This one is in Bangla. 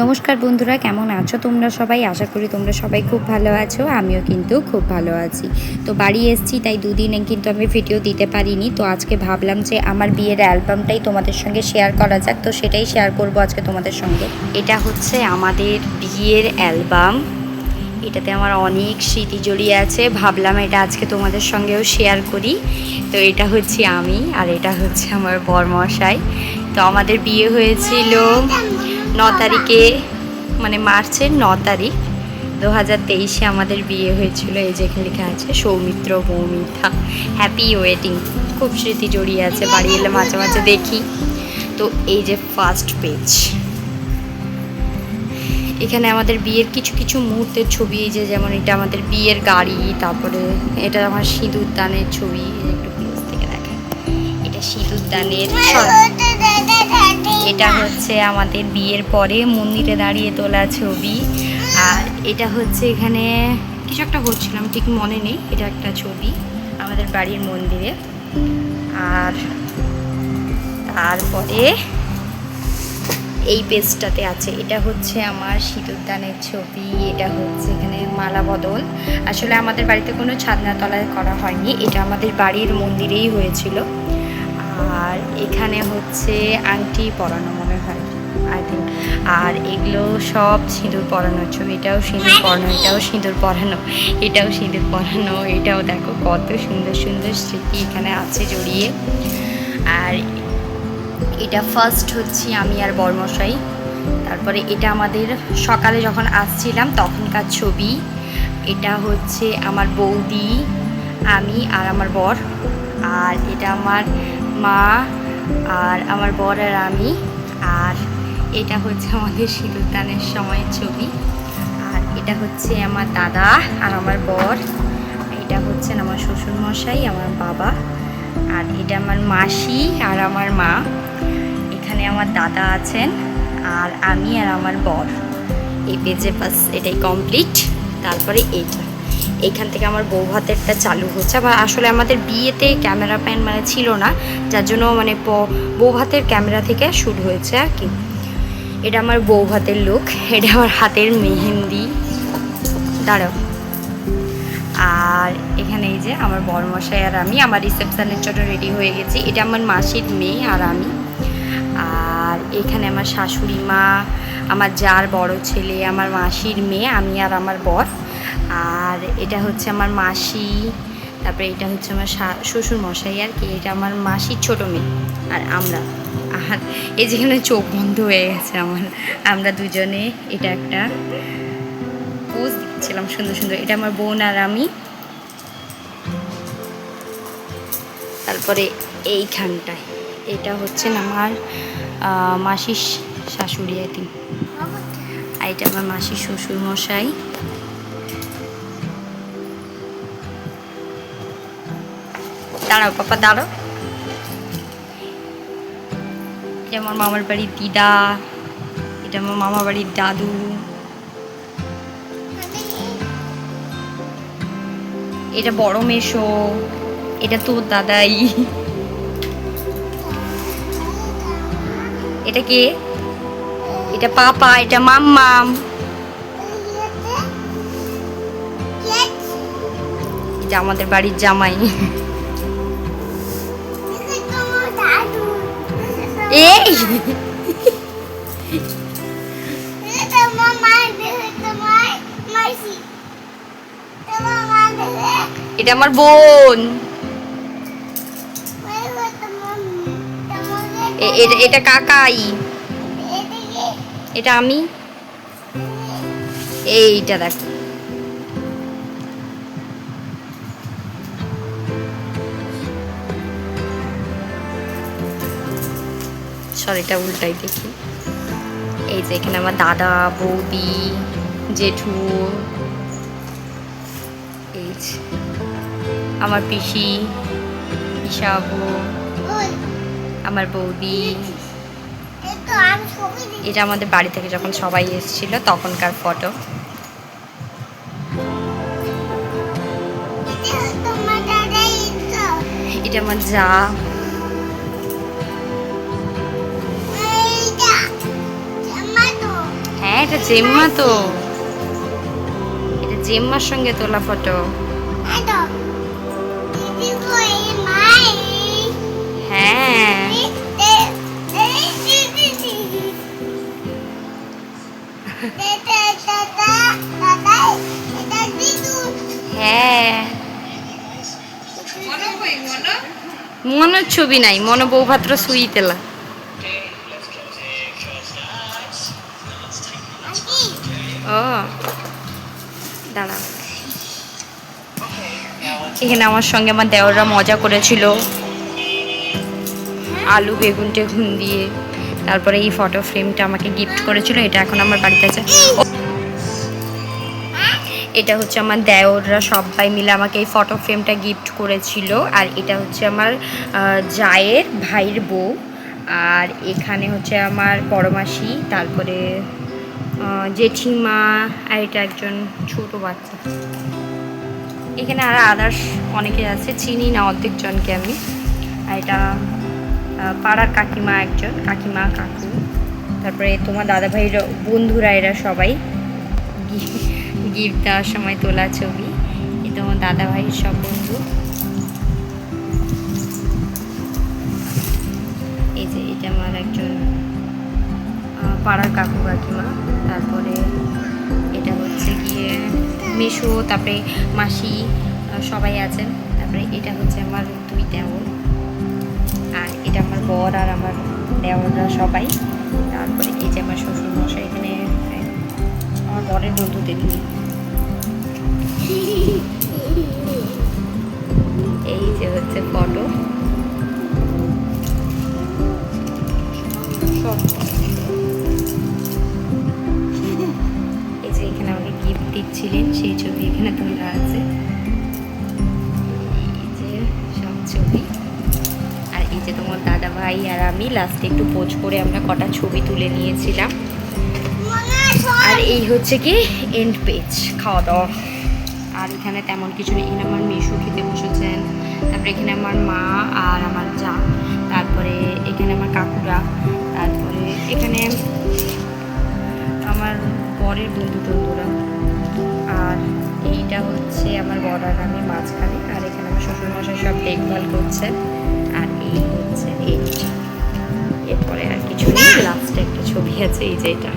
নমস্কার বন্ধুরা, কেমন আছো তোমরা সবাই? আশা করি তোমরা সবাই খুব ভালো আছো। আমিও কিন্তু খুব ভালো আছি। তো বাড়ি এসেছি, তাই দুদিনে কিন্তু আমি ভিডিও দিতে পারিনি। তো আজকে ভাবলাম যে আমার বিয়ের অ্যালবামটাই তোমাদের সঙ্গে শেয়ার করা যাক। তো সেটাই শেয়ার করব আজকে তোমাদের সঙ্গে। এটা হচ্ছে আমাদের বিয়ের অ্যালবাম। এটাতে আমার অনেক স্মৃতি জড়িয়ে আছে। ভাবলাম এটা আজকে তোমাদের সঙ্গেও শেয়ার করি। তো এটা হচ্ছে আমি, আর এটা হচ্ছে আমার বরমশাই। তো আমাদের বিয়ে হয়েছিল 9 তারিখে, মানে মার্চের 9 তারিখ 2023-এ আমাদের বিয়ে হয়েছিল। এই যে এখানে লেখা আছে সৌমিত্র মৌমিতা, হ্যাপি ওয়েডিং। খুব স্মৃতি জড়িয়ে আছে, বাড়ি এলে মাঝে মাঝে দেখি। তো এই যে ফার্স্ট পেজ, এখানে আমাদের বিয়ের কিছু কিছু মুহূর্তের ছবি। এই যে যেমন এটা আমাদের বিয়ের গাড়ি, তারপরে এটা আমার সিঁদুর দানের ছবি। একটু পেজ থেকে দেখা, এটা সিঁদুর দানের। এটা হচ্ছে আমাদের বিয়ের পরে মন্দিরে দাঁড়িয়ে তোলা ছবি। আর এটা হচ্ছে এখানে কিছু একটা হচ্ছিলাম, ঠিক মনে নেই। এটা একটা ছবি আমাদের বাড়ির মন্দিরে। আর তারপরে এই পেজটাতে আছে, এটা হচ্ছে আমার সিঁদুরদানের ছবি। এটা হচ্ছে এখানে মালা বদল। আসলে আমাদের বাড়িতে কোনো ছাদনা তলায় করা হয়নি, এটা আমাদের বাড়ির মন্দিরেই হয়েছিল। আর এখানে হচ্ছে আংটি পরানো মনে হয়, আই থিঙ্ক। আর এগুলো সব সিঁদুর পরানোর ছবি। এটাও সিঁদুর পরানো, এটাও সিঁদুর পরানো, এটাও সিঁদুর পরানো। এটাও দেখো কত সুন্দর সুন্দর স্মৃতি এখানে আছে জড়িয়ে। আর এটা ফার্স্ট হচ্ছে আমি আর বরমশাই। তারপরে এটা আমাদের সকালে যখন আসছিলাম তখনকার ছবি। এটা হচ্ছে আমার বৌদি, আমি আর আমার বর। আর এটা আমার মা আর আমার বর আর আমি। আর এটা হচ্ছে আমাদের সিঁদুরদানের সময়ের ছবি। আর এটা হচ্ছে আমার দাদা আর আমার বর। এটা হচ্ছেন আমার শ্বশুরমশাই, আমার বাবা। আর এটা আমার মাসি আর আমার মা। এখানে আমার দাদা আছেন, আর আমি আর আমার বর। এই পেজে বাস এটাই কমপ্লিট। তারপরে এইখান থেকে আমার বউ ভাতেরটা চালু হচ্ছে। আবার আসলে আমাদের বিয়েতে ক্যামেরা প্যান মানে ছিল না, যার জন্য মানে বউ ভাতের ক্যামেরা থেকে শ্যুট হয়েছে আর কি। এটা আমার বউ ভাতের লুক। এটা আমার হাতের মেহেন্দি। দাঁড়াও। আর এখানে এই যে আমার বরমশাই আর আমি আমার রিসেপশনের জন্য রেডি হয়ে গেছি। এটা আমার মাসির মেয়ে আর আমি। আর এখানে আমার শাশুড়ি মা, আমার যার বড় ছেলে, আমার মাসির মেয়ে, আমি আর আমার বর। আর এটা হচ্ছে আমার মাসি। তারপরে এটা হচ্ছে আমার শ্বশুর মশাই আর কি। এটা আমার মাসির ছোট মেয়ে আর আমরা। আর এই যেখানে চোখ বন্ধ হয়ে গেছে আমার, আমরা দুজনে। এটা একটা পোজ দিচ্ছিলাম সুন্দর সুন্দর। এটা আমার বোন আর আমি। তারপরে এইখানটায় এটা হচ্ছে আমার মাসির শাশুড়ি আর কি। আর এটা আমার মাসির শ্বশুর মশাই। দাঁড়াও পাপা, দাঁড়াও। এটা আমার মামার বাড়ির দিদা। এটা আমার মামার বাড়ির দাদু। এটা বড় মেশো। এটা তোর দাদাই। এটা কে? এটা পাপা, এটা মাম্মাম। এটা আমাদের বাড়ির জামাই। এই এটা আমার বোন। এটা কাকাই। এটা আমি। এইটা দেখ। এটা উল্টাই দেখি। এই যে এখানে আমার দাদা, বৌদি, জেঠু, এই আমার পিসি, পিসাবু, আমার বৌদি। এটা আমাদের বাড়ি থেকে যখন সবাই এসেছিল তখনকার ফটো। এটা আমার যা। এটা জেম্মা তো, এটা জেম্মার সঙ্গে তোলা ফটো। হ্যাঁ হ্যাঁ, মনের ছবি নাই, মনে বৌভাত্র সুই তেলা। ও দাঁড়া, এখানে আমার সঙ্গে আমার দেওররা মজা করেছিল আলু বেগুন টেগুন দিয়ে। তারপরে এই ফটো ফ্রেমটা আমাকে গিফট করেছিল, এটা এখন আমার বাড়িতে আছে। এটা হচ্ছে আমার দেওররা সবাই মিলে আমাকে এই ফটো ফ্রেমটা গিফট করেছিল। আর এটা হচ্ছে আমার জায়ের ভাইয়ের বউ। আর এখানে হচ্ছে আমার বড় মাসি, তারপরে জেঠিমা, আর এটা একজন ছোট বাচ্চা। এখানে আর আদার্স অনেকে আছে, চিনি না অর্ধেক জনকে আমি। আর এটা পাড়ার কাকিমা একজন, কাকিমা কাকু। তারপরে তোমার দাদা ভাইয়ের বন্ধুরা, এরা সবাই গিফট দেওয়ার সময় তোলা ছবি। এটা আমার দাদা ভাইয়ের সব বন্ধু। এই যে এটা আমার একজন পাড়ার কাকু কাকিমা। তারপরে এটা হচ্ছে গিয়ে মেশো, তারপরে মাসি, সবাই আছেন। তারপরে এটা হচ্ছে আমার দুই দেওর, আর এটা আমার বর আর আমার দেওররা সবাই। তারপরে এই যে আমার শ্বশুর মশাই, এখানে আমার বরের বন্ধুদের নিয়ে। এই যে হচ্ছে ফটো, এই যে এখানে আমাকে গিফট দিচ্ছিলেন সেই ছবি এখানে তোলা আছে। এই যে সব ছবি। আর এই যে তোমার দাদা ভাই আর আমি লাস্টে একটু পোজ করে আমরা কটা ছবি তুলে নিয়েছিলাম। আর এই হচ্ছে কি এন্ড পেজ, খাওয়া দাওয়া। আর এখানে তেমন কিছু নেই। এখানে আমার মেশো খেতে বসেছেন, তারপরে এখানে আমার মা আর আমার যা, তারপরে এখানে আমার কাকুরা, তারপরে এখানে আমার বরের বন্ধু টন্ধুরা। আর এইটা হচ্ছে আমার বর আর আমি মাঝখানে। আর এখানে আমার শ্বশুরমশাই সব দেখভাল করছে। আর এই হচ্ছে এরপরে আর কিছু নেই, লাস্টে একটা ছবি আছে, এই যে এটা।